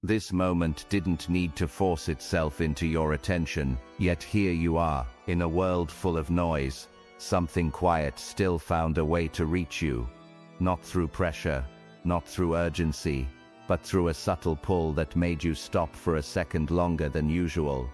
This moment didn't need to force itself into your attention, yet here you are, in a world full of noise. Something quiet still found a way to reach you. Not through pressure, not through urgency, but through a subtle pull that made you stop for a second longer than usual.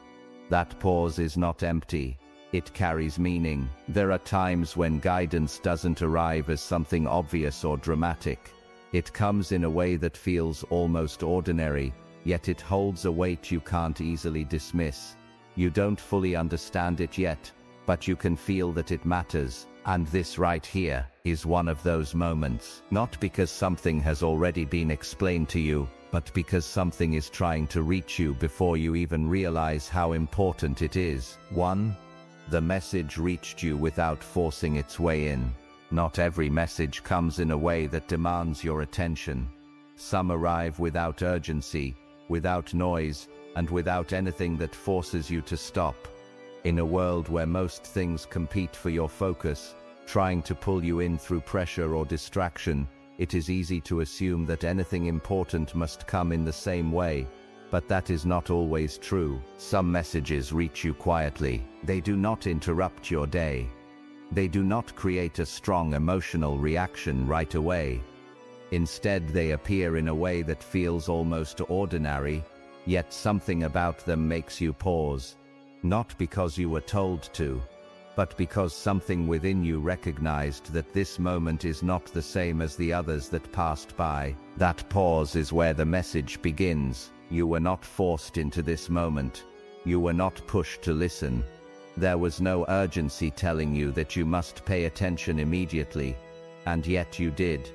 That pause is not empty. It carries meaning. There are times when guidance doesn't arrive as something obvious or dramatic. It comes in a way that feels almost ordinary, yet it holds a weight you can't easily dismiss. You don't fully understand it yet, but you can feel that it matters, and this right here is one of those moments. Not because something has already been explained to you, but because something is trying to reach you before you even realize how important it is. 1. The message reached you without forcing its way in. Not every message comes in a way that demands your attention. Some arrive without urgency, without noise, and without anything that forces you to stop. In a world where most things compete for your focus, trying to pull you in through pressure or distraction, it is easy to assume that anything important must come in the same way. But that is not always true. Some messages reach you quietly. They do not interrupt your day. They do not create a strong emotional reaction right away. Instead, they appear in a way that feels almost ordinary, yet something about them makes you pause. Not because you were told to, but because something within you recognized that this moment is not the same as the others that passed by. That pause is where the message begins. You were not forced into this moment. You were not pushed to listen. There was no urgency telling you that you must pay attention immediately, and yet you did.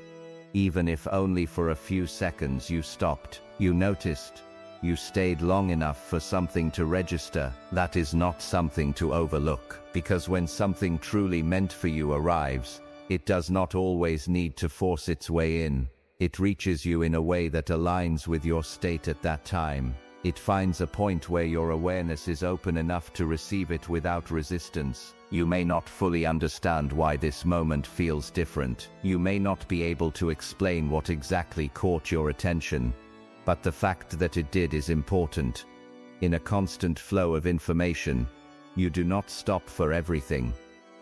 Even if only for a few seconds, you stopped, you noticed, you stayed long enough for something to register. That is not something to overlook, because when something truly meant for you arrives, it does not always need to force its way in. It reaches you in a way that aligns with your state at that time. It finds a point where your awareness is open enough to receive it without resistance. You may not fully understand why this moment feels different. You may not be able to explain what exactly caught your attention, but the fact that it did is important. In a constant flow of information, you do not stop for everything.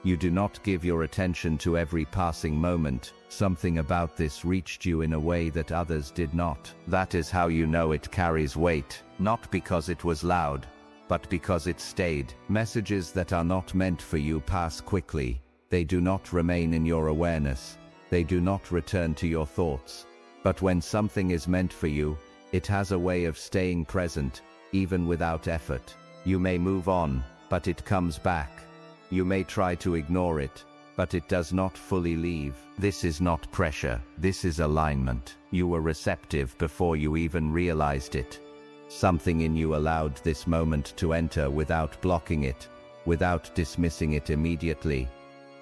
You do not give your attention to every passing moment. Something about this reached you in a way that others did not. That is how you know it carries weight, not because it was loud, but because it stayed. Messages that are not meant for you pass quickly. They do not remain in your awareness. They do not return to your thoughts. But when something is meant for you, it has a way of staying present, even without effort. You may move on, but it comes back. You may try to ignore it, but it does not fully leave. This is not pressure, this is alignment. You were receptive before you even realized it. Something in you allowed this moment to enter without blocking it, without dismissing it immediately.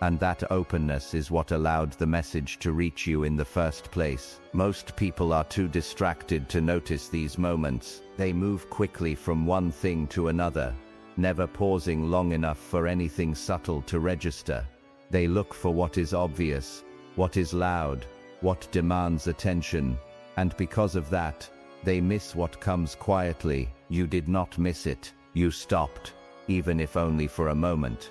And that openness is what allowed the message to reach you in the first place. Most people are too distracted to notice these moments. They move quickly from one thing to another, never pausing long enough for anything subtle to register. They look for what is obvious, what is loud, what demands attention, and because of that, they miss what comes quietly. You did not miss it. You stopped, even if only for a moment.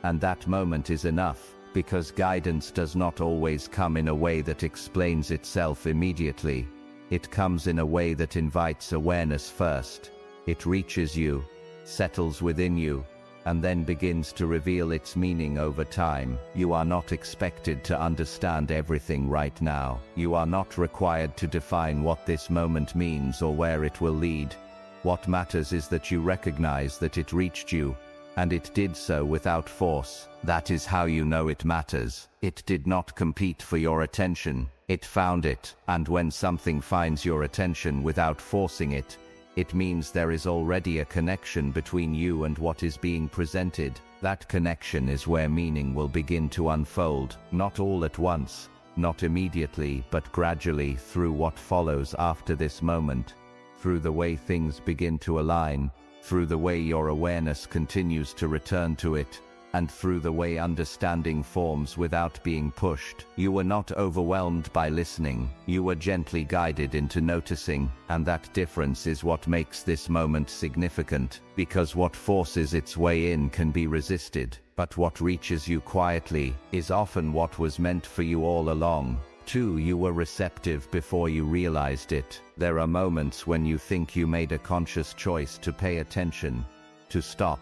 And that moment is enough, because guidance does not always come in a way that explains itself immediately. It comes in a way that invites awareness first. It reaches you, settles within you, and then begins to reveal its meaning over time. You are not expected to understand everything right now. You are not required to define what this moment means or where it will lead. What matters is that you recognize that it reached you, and it did so without force. That is how you know it matters. It did not compete for your attention. It found it, and when something finds your attention without forcing it, it means there is already a connection between you and what is being presented. That connection is where meaning will begin to unfold, not all at once, not immediately, but gradually through what follows after this moment, through the way things begin to align, through the way your awareness continues to return to it, and through the way understanding forms without being pushed. You were not overwhelmed by listening, you were gently guided into noticing, and that difference is what makes this moment significant, because what forces its way in can be resisted, but what reaches you quietly is often what was meant for you all along. 2. You were receptive before you realized it. There are moments when you think you made a conscious choice to pay attention, to stop,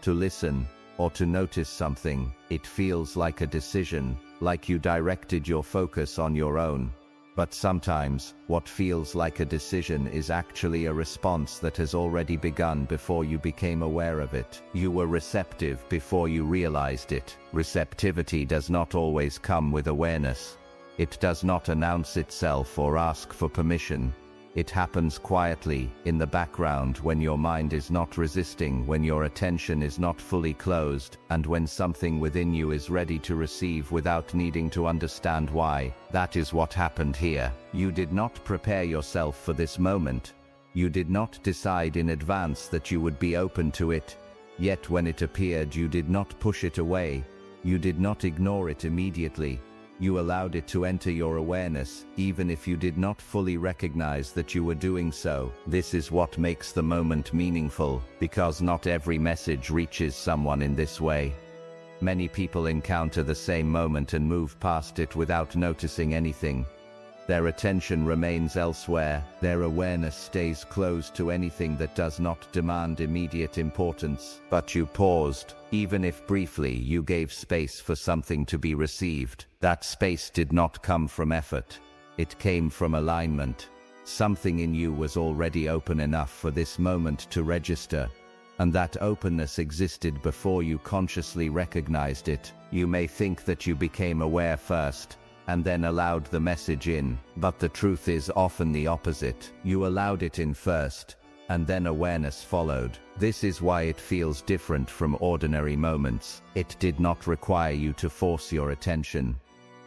to listen, or to notice something. It feels like a decision, like you directed your focus on your own. But sometimes, what feels like a decision is actually a response that has already begun before you became aware of it. You were receptive before you realized it. Receptivity does not always come with awareness. It does not announce itself or ask for permission. It happens quietly, in the background, when your mind is not resisting, when your attention is not fully closed, and when something within you is ready to receive without needing to understand why. That is what happened here. You did not prepare yourself for this moment. You did not decide in advance that you would be open to it. Yet when it appeared, you did not push it away. You did not ignore it immediately. You allowed it to enter your awareness, even if you did not fully recognize that you were doing so. This is what makes the moment meaningful, because not every message reaches someone in this way. Many people encounter the same moment and move past it without noticing anything. Their attention remains elsewhere, their awareness stays closed to anything that does not demand immediate importance. But you paused. Even if briefly, you gave space for something to be received. That space did not come from effort. It came from alignment. Something in you was already open enough for this moment to register, and that openness existed before you consciously recognized it. You may think that you became aware first, and then allowed the message in, but the truth is often the opposite. You allowed it in first, and then awareness followed. This is why it feels different from ordinary moments. It did not require you to force your attention.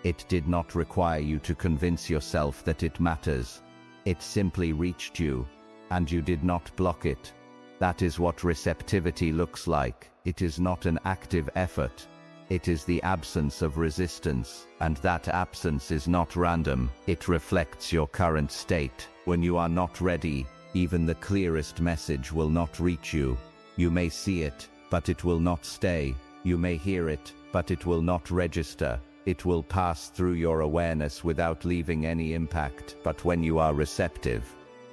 It did not require you to convince yourself that it matters. It simply reached you, and you did not block it. That is what receptivity looks like. It is not an active effort. It is the absence of resistance, and that absence is not random. It reflects your current state. When you are not ready, even the clearest message will not reach you. You may see it, but it will not stay. You may hear it, but it will not register. It will pass through your awareness without leaving any impact. But when you are receptive,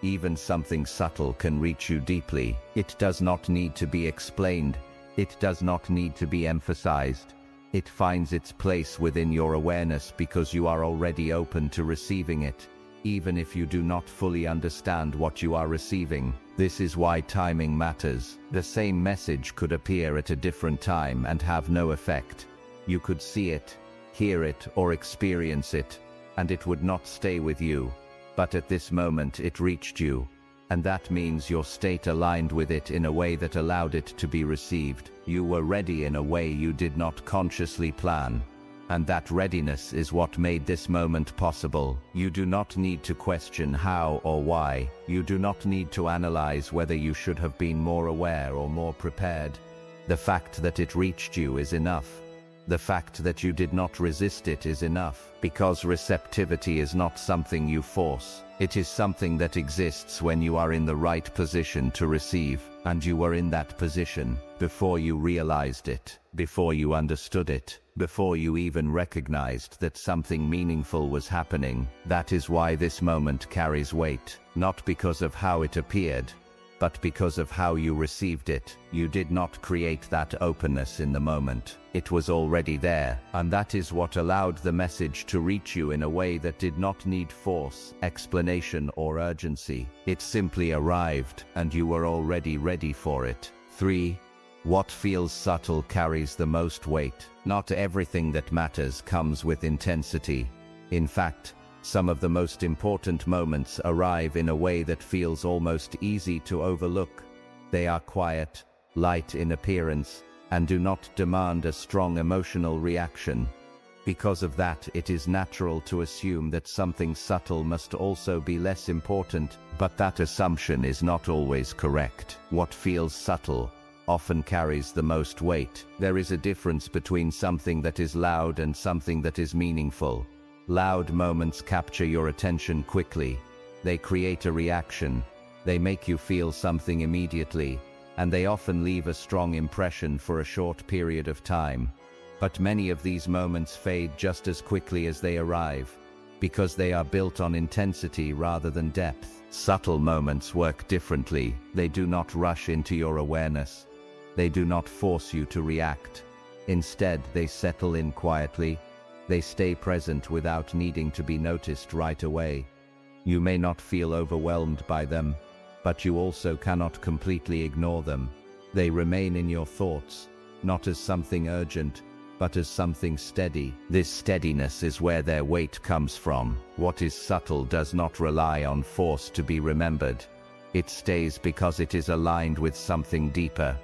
even something subtle can reach you deeply. It does not need to be explained. It does not need to be emphasized. It finds its place within your awareness because you are already open to receiving it, even if you do not fully understand what you are receiving. This is why timing matters. The same message could appear at a different time and have no effect. You could see it, hear it, or experience it, and it would not stay with you. But at this moment it reached you, and that means your state aligned with it in a way that allowed it to be received. You were ready in a way you did not consciously plan. And that readiness is what made this moment possible. You do not need to question how or why. You do not need to analyze whether you should have been more aware or more prepared. The fact that it reached you is enough. The fact that you did not resist it is enough, because receptivity is not something you force. It is something that exists when you are in the right position to receive, and you were in that position before you realized it, before you understood it, before you even recognized that something meaningful was happening. That is why this moment carries weight, not because of how it appeared, but because of how you received it. You did not create that openness in the moment. It was already there, and that is what allowed the message to reach you in a way that did not need force, explanation, or urgency. It simply arrived, and you were already ready for it. 3. What feels subtle carries the most weight. Not everything that matters comes with intensity. In fact, some of the most important moments arrive in a way that feels almost easy to overlook. They are quiet, light in appearance, and do not demand a strong emotional reaction. Because of that, it is natural to assume that something subtle must also be less important, but that assumption is not always correct. What feels subtle often carries the most weight. There is a difference between something that is loud and something that is meaningful. Loud moments capture your attention quickly. They create a reaction. They make you feel something immediately, and they often leave a strong impression for a short period of time. But many of these moments fade just as quickly as they arrive, because they are built on intensity rather than depth. Subtle moments work differently. They do not rush into your awareness. They do not force you to react. Instead, they settle in quietly. They stay present without needing to be noticed right away. You may not feel overwhelmed by them, but you also cannot completely ignore them. They remain in your thoughts, not as something urgent, but as something steady. This steadiness is where their weight comes from. What is subtle does not rely on force to be remembered. It stays because it is aligned with something deeper.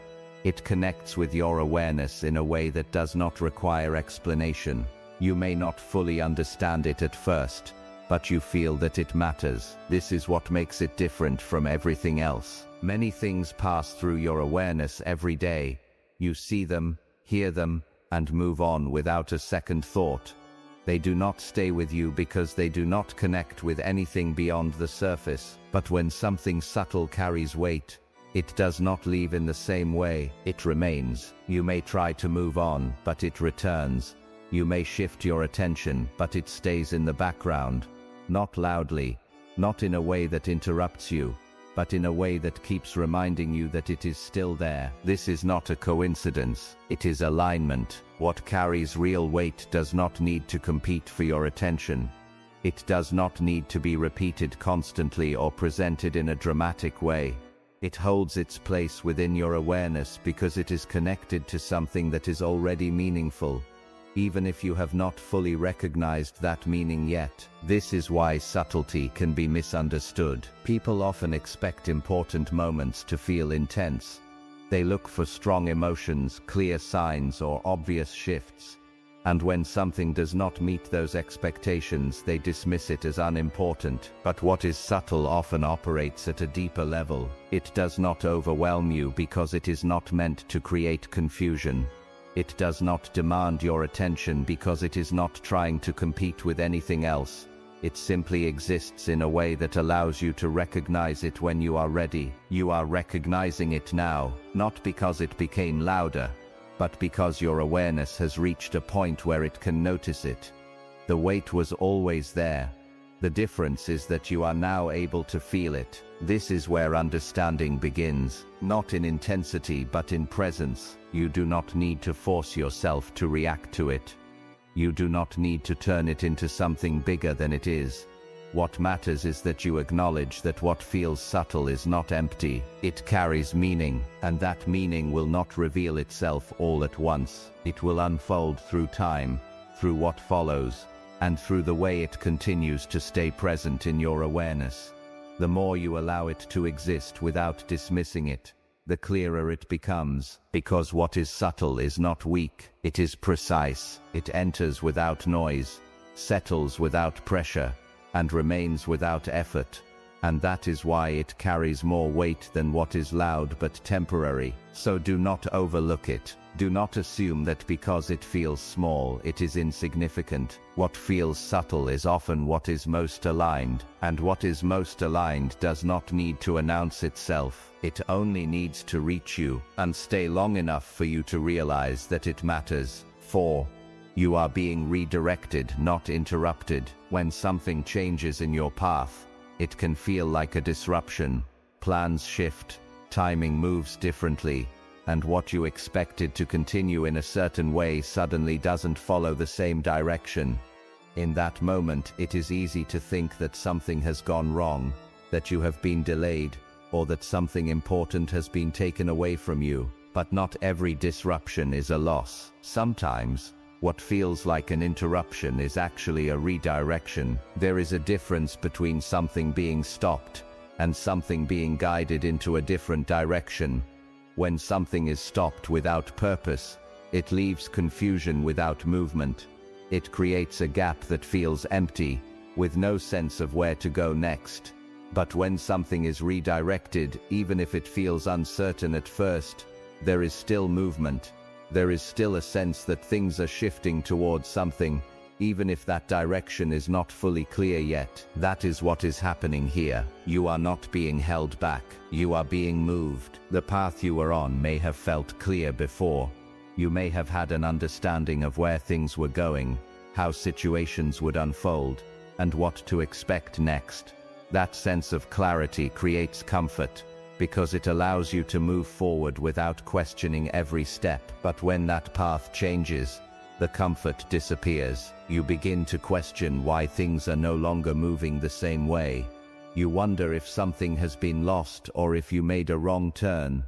It connects with your awareness in a way that does not require explanation. You may not fully understand it at first, but you feel that it matters. This is what makes it different from everything else. Many things pass through your awareness every day. You see them, hear them, and move on without a second thought. They do not stay with you because they do not connect with anything beyond the surface. But when something subtle carries weight, it does not leave in the same way. It remains. You may try to move on, but it returns. You may shift your attention, but it stays in the background. Not loudly, not in a way that interrupts you, but in a way that keeps reminding you that it is still there. This is not a coincidence. It is alignment. What carries real weight does not need to compete for your attention. It does not need to be repeated constantly or presented in a dramatic way. It holds its place within your awareness because it is connected to something that is already meaningful, even if you have not fully recognized that meaning yet. This is why subtlety can be misunderstood. People often expect important moments to feel intense. They look for strong emotions, clear signs, or obvious shifts. And when something does not meet those expectations, they dismiss it as unimportant. But what is subtle often operates at a deeper level. It does not overwhelm you because it is not meant to create confusion. It does not demand your attention because it is not trying to compete with anything else. It simply exists in a way that allows you to recognize it when you are ready. You are recognizing it now, not because it became louder, but because your awareness has reached a point where it can notice it. The weight was always there. The difference is that you are now able to feel it. This is where understanding begins, not in intensity but in presence. You do not need to force yourself to react to it. You do not need to turn it into something bigger than it is. What matters is that you acknowledge that what feels subtle is not empty. It carries meaning, and that meaning will not reveal itself all at once. It will unfold through time, through what follows, and through the way it continues to stay present in your awareness. The more you allow it to exist without dismissing it, the clearer it becomes, because what is subtle is not weak, it is precise. It enters without noise, settles without pressure, and remains without effort. And that is why it carries more weight than what is loud but temporary. So do not overlook it. Do not assume that because it feels small, it is insignificant. What feels subtle is often what is most aligned, and what is most aligned does not need to announce itself. It only needs to reach you, and stay long enough for you to realize that it matters. 4. You are being redirected, not interrupted. When something changes in your path, it can feel like a disruption. Plans shift, timing moves differently, and what you expected to continue in a certain way suddenly doesn't follow the same direction. In that moment, it is easy to think that something has gone wrong, that you have been delayed, or that something important has been taken away from you. But not every disruption is a loss. Sometimes, what feels like an interruption is actually a redirection. There is a difference between something being stopped and something being guided into a different direction. When something is stopped without purpose, it leaves confusion without movement. It creates a gap that feels empty, with no sense of where to go next. But when something is redirected, even if it feels uncertain at first, There is still movement. There is still a sense that things are shifting towards something, even if that direction is not fully clear yet. That is what is happening here. You are not being held back. You are being moved. The path you were on may have felt clear before. You may have had an understanding of where things were going, how situations would unfold, and what to expect next. That sense of clarity creates comfort, because it allows you to move forward without questioning every step. But when that path changes, the comfort disappears. You begin to question why things are no longer moving the same way. You wonder if something has been lost or if you made a wrong turn.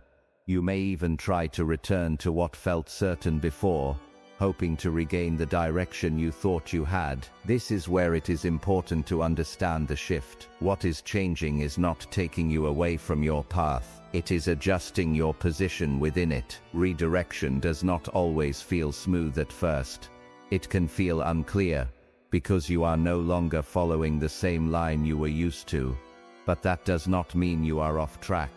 You may even try to return to what felt certain before, hoping to regain the direction you thought you had. This is where it is important to understand the shift. What is changing is not taking you away from your path. It is adjusting your position within it. Redirection does not always feel smooth at first. It can feel unclear, because you are no longer following the same line you were used to. But that does not mean you are off track.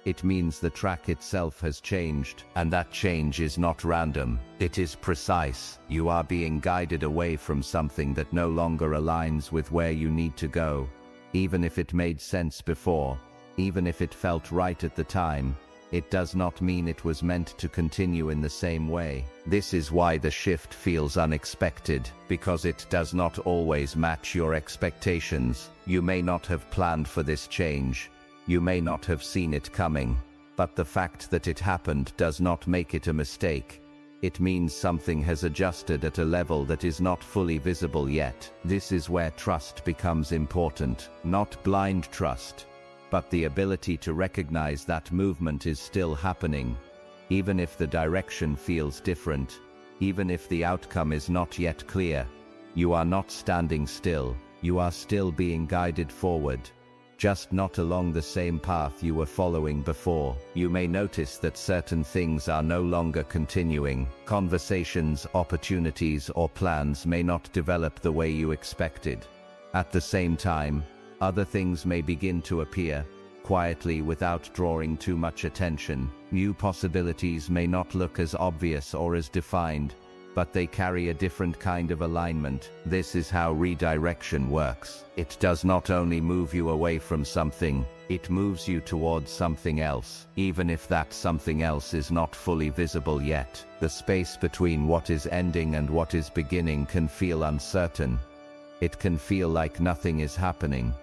It means the track itself has changed, and that change is not random. It is precise. You are being guided away from something that no longer aligns with where you need to go. Even if it made sense before, even if it felt right at the time, it does not mean it was meant to continue in the same way. This is why the shift feels unexpected, because it does not always match your expectations. You may not have planned for this change. You may not have seen it coming, but the fact that it happened does not make it a mistake. It means something has adjusted at a level that is not fully visible yet. This is where trust becomes important. Not blind trust, but the ability to recognize that movement is still happening, even if the direction feels different, even if the outcome is not yet clear. You are not standing still. You are still being guided forward, just not along the same path you were following before. You may notice that certain things are no longer continuing. Conversations, opportunities, or plans may not develop the way you expected. At the same time, other things may begin to appear, quietly without drawing too much attention. New possibilities may not look as obvious or as defined, but they carry a different kind of alignment. This is how redirection works. It does not only move you away from something, it moves you towards something else, even if that something else is not fully visible yet. The space between what is ending and what is beginning can feel uncertain. It can feel like nothing is happening.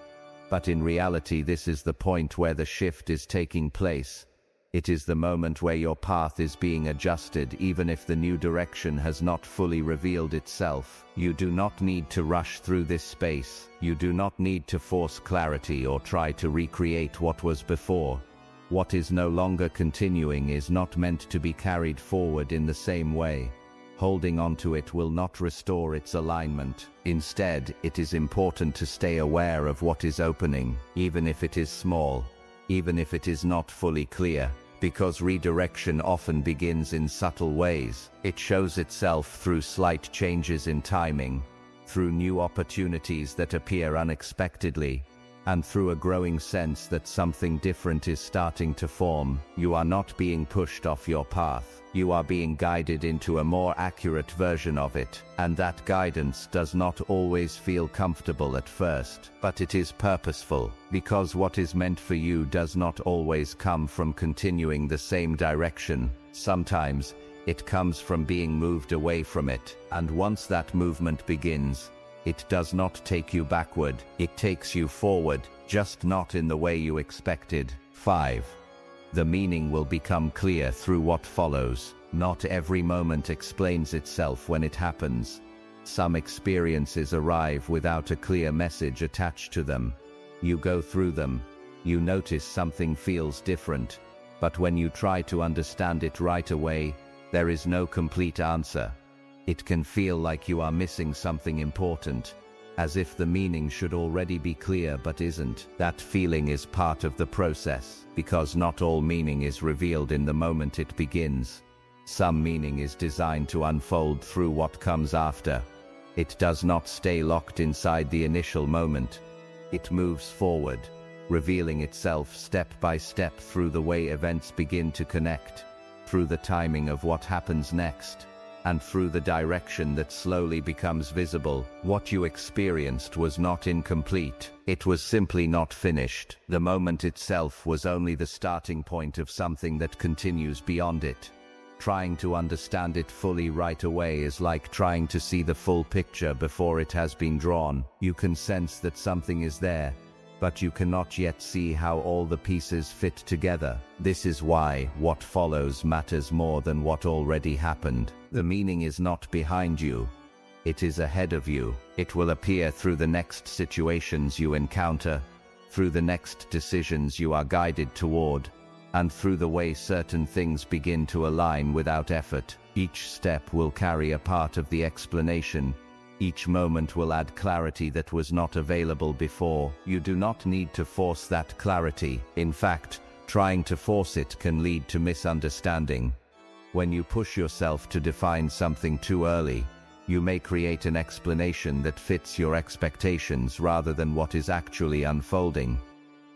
But in reality, this is the point where the shift is taking place. It is the moment where your path is being adjusted, even if the new direction has not fully revealed itself. You do not need to rush through this space. You do not need to force clarity or try to recreate what was before. What is no longer continuing is not meant to be carried forward in the same way. Holding on to it will not restore its alignment. Instead, it is important to stay aware of what is opening, even if it is small, even if it is not fully clear. Because redirection often begins in subtle ways. It shows itself through slight changes in timing, through new opportunities that appear unexpectedly, and through a growing sense that something different is starting to form. You are not being pushed off your path. You are being guided into a more accurate version of it, and that guidance does not always feel comfortable at first, but it is purposeful, because what is meant for you does not always come from continuing the same direction. Sometimes, it comes from being moved away from it, and once that movement begins, it does not take you backward, it takes you forward, just not in the way you expected. 5. The meaning will become clear through what follows. Not every moment explains itself when it happens. Some experiences arrive without a clear message attached to them. You go through them, you notice something feels different, but when you try to understand it right away, there is no complete answer. It can feel like you are missing something important, as if the meaning should already be clear but isn't. That feeling is part of the process, because not all meaning is revealed in the moment it begins. Some meaning is designed to unfold through what comes after. It does not stay locked inside the initial moment. It moves forward, revealing itself step by step through the way events begin to connect. through the timing of what happens next, and through the direction that slowly becomes visible. What you experienced was not incomplete. It was simply not finished. The moment itself was only the starting point of something that continues beyond it. Trying to understand it fully right away is like trying to see the full picture before it has been drawn. You can sense that something is there, but you cannot yet see how all the pieces fit together. This is why what follows matters more than what already happened. The meaning is not behind you. It is ahead of you. It will appear through the next situations you encounter, through the next decisions you are guided toward, and through the way certain things begin to align without effort. Each step will carry a part of the explanation. Each moment will add clarity that was not available before. You do not need to force that clarity. In fact, trying to force it can lead to misunderstanding. When you push yourself to define something too early, you may create an explanation that fits your expectations rather than what is actually unfolding.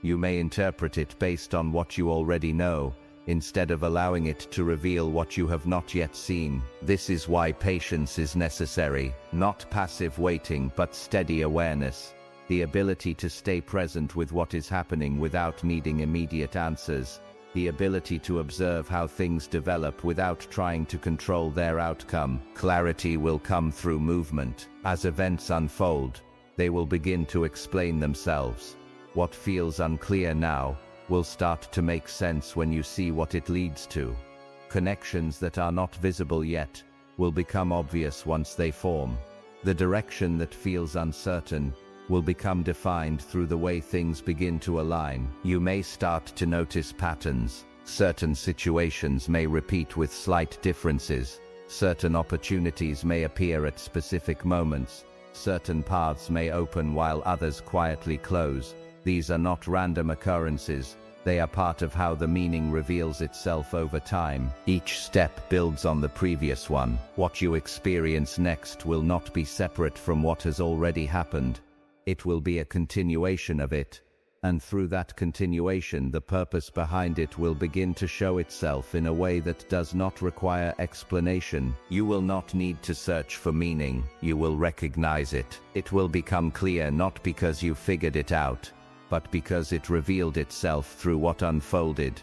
You may interpret it based on what you already know, instead of allowing it to reveal what you have not yet seen. This is why patience is necessary, not passive waiting but steady awareness, the ability to stay present with what is happening without needing immediate answers, the ability to observe how things develop without trying to control their outcome. Clarity will come through movement. As events unfold, they will begin to explain themselves. What feels unclear now will start to make sense when you see what it leads to. Connections that are not visible yet will become obvious once they form. The direction that feels uncertain will become defined through the way things begin to align. You may start to notice patterns. Certain situations may repeat with slight differences. Certain opportunities may appear at specific moments. Certain paths may open while others quietly close. These are not random occurrences. They are part of how the meaning reveals itself over time. Each step builds on the previous one. What you experience next will not be separate from what has already happened. It will be a continuation of it. And through that continuation, the purpose behind it will begin to show itself in a way that does not require explanation. You will not need to search for meaning. You will recognize it. It will become clear not because you figured it out, but because it revealed itself through what unfolded.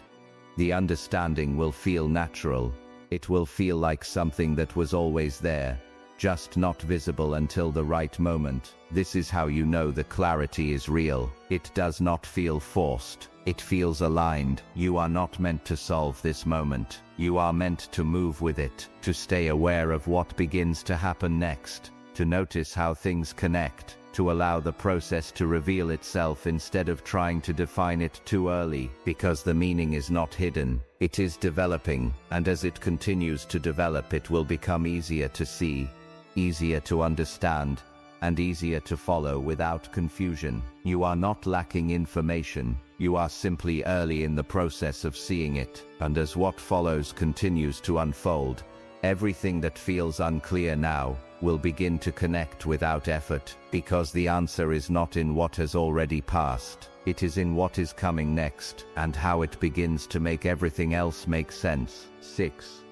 The understanding will feel natural. It will feel like something that was always there, just not visible until the right moment. This is how you know the clarity is real. It does not feel forced. It feels aligned. You are not meant to solve this moment. You are meant to move with it, to stay aware of what begins to happen next, to notice how things connect, to allow the process to reveal itself instead of trying to define it too early, because the meaning is not hidden. It is developing, and as it continues to develop, it will become easier to see, easier to understand, and easier to follow without confusion. You are not lacking information. You are simply early in the process of seeing it. And as what follows continues to unfold, everything that feels unclear now will begin to connect without effort, because the answer is not in what has already passed. It is in what is coming next, and how it begins to make everything else make sense. 6.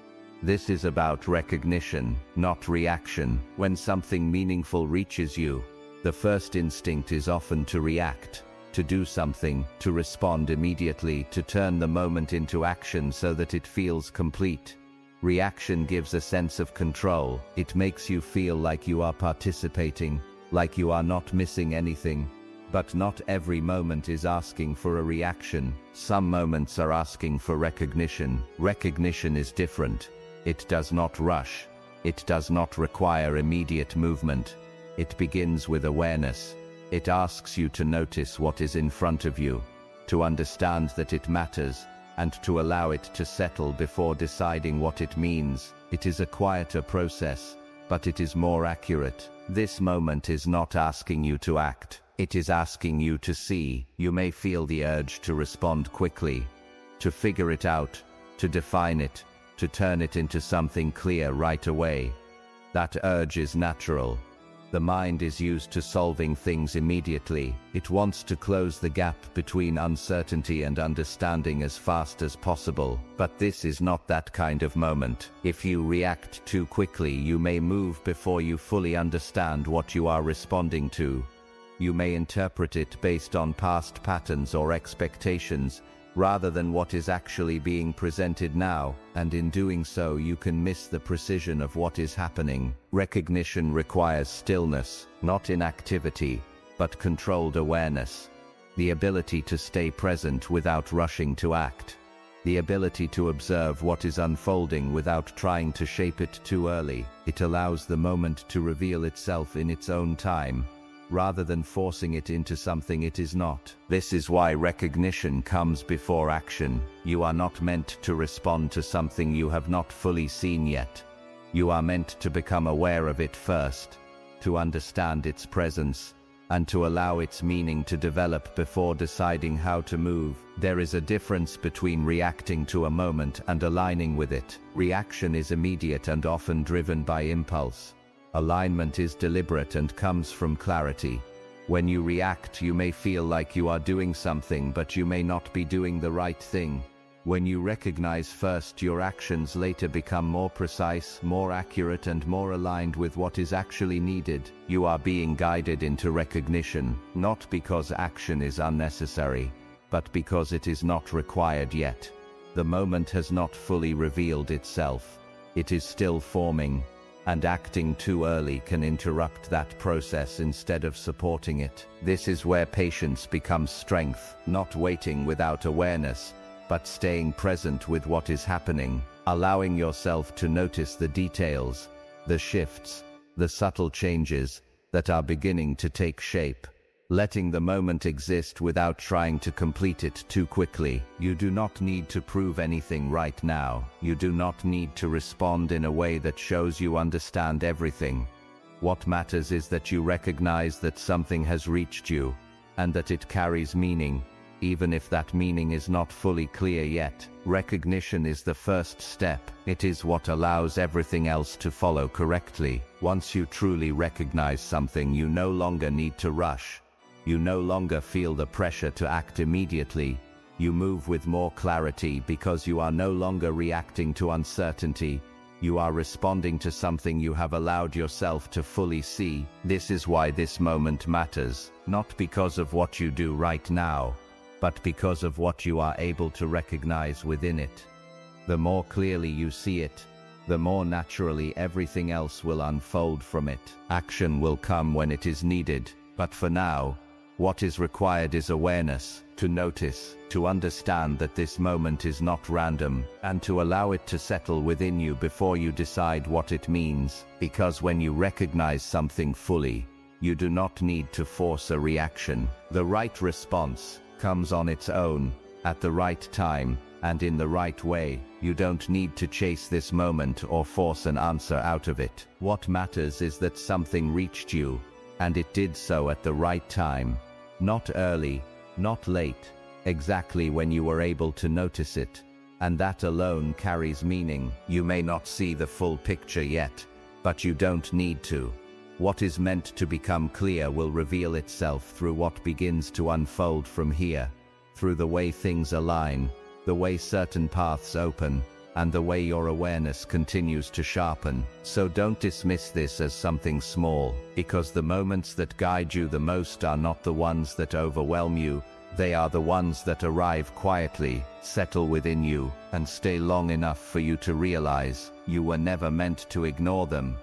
This is about recognition, not reaction. When something meaningful reaches you, the first instinct is often to react, to do something, to respond immediately, to turn the moment into action so that it feels complete. Reaction gives a sense of control. It makes you feel like you are participating, like you are not missing anything. But not every moment is asking for a reaction. Some moments are asking for recognition. Recognition is different. It does not rush. It does not require immediate movement. It begins with awareness. It asks you to notice what is in front of you, to understand that it matters, and to allow it to settle before deciding what it means. It is a quieter process, but it is more accurate. This moment is not asking you to act. It is asking you to see. You may feel the urge to respond quickly, to figure it out, to define it, to turn it into something clear right away. That urge is natural. The mind is used to solving things immediately. It wants to close the gap between uncertainty and understanding as fast as possible. But this is not that kind of moment. If you react too quickly, you may move before you fully understand what you are responding to. You may interpret it based on past patterns or expectations, rather than what is actually being presented now, and in doing so you can miss the precision of what is happening. Recognition requires stillness, not inactivity, but controlled awareness. The ability to stay present without rushing to act. The ability to observe what is unfolding without trying to shape it too early. It allows the moment to reveal itself in its own time, rather than forcing it into something it is not. This is why recognition comes before action. You are not meant to respond to something you have not fully seen yet. You are meant to become aware of it first, to understand its presence, and to allow its meaning to develop before deciding how to move. There is a difference between reacting to a moment and aligning with it. Reaction is immediate and often driven by impulse. Alignment is deliberate and comes from clarity. When you react, you may feel like you are doing something, but you may not be doing the right thing. When you recognize first, your actions later become more precise, more accurate, and more aligned with what is actually needed. You are being guided into recognition, not because action is unnecessary, but because it is not required yet. The moment has not fully revealed itself. It is still forming. And acting too early can interrupt that process instead of supporting it. This is where patience becomes strength, not waiting without awareness, but staying present with what is happening, allowing yourself to notice the details, the shifts, the subtle changes that are beginning to take shape. Letting the moment exist without trying to complete it too quickly. You do not need to prove anything right now. You do not need to respond in a way that shows you understand everything. What matters is that you recognize that something has reached you, and that it carries meaning, even if that meaning is not fully clear yet. Recognition is the first step. It is what allows everything else to follow correctly. Once you truly recognize something, you no longer need to rush. You no longer feel the pressure to act immediately. You move with more clarity because you are no longer reacting to uncertainty. You are responding to something you have allowed yourself to fully see. This is why this moment matters, not because of what you do right now, but because of what you are able to recognize within it. The more clearly you see it, the more naturally everything else will unfold from it. Action will come when it is needed, but for now, what is required is awareness, to notice, to understand that this moment is not random, and to allow it to settle within you before you decide what it means. Because when you recognize something fully, you do not need to force a reaction. The right response comes on its own, at the right time, and in the right way. You don't need to chase this moment or force an answer out of it. What matters is that something reached you, and it did so at the right time. Not early, not late, exactly when you were able to notice it. And that alone carries meaning. You may not see the full picture yet, but you don't need to. What is meant to become clear will reveal itself through what begins to unfold from here, through the way things align, the way certain paths open, and the way your awareness continues to sharpen. So don't dismiss this as something small, because the moments that guide you the most are not the ones that overwhelm you. They are the ones that arrive quietly, settle within you, and stay long enough for you to realize you were never meant to ignore them.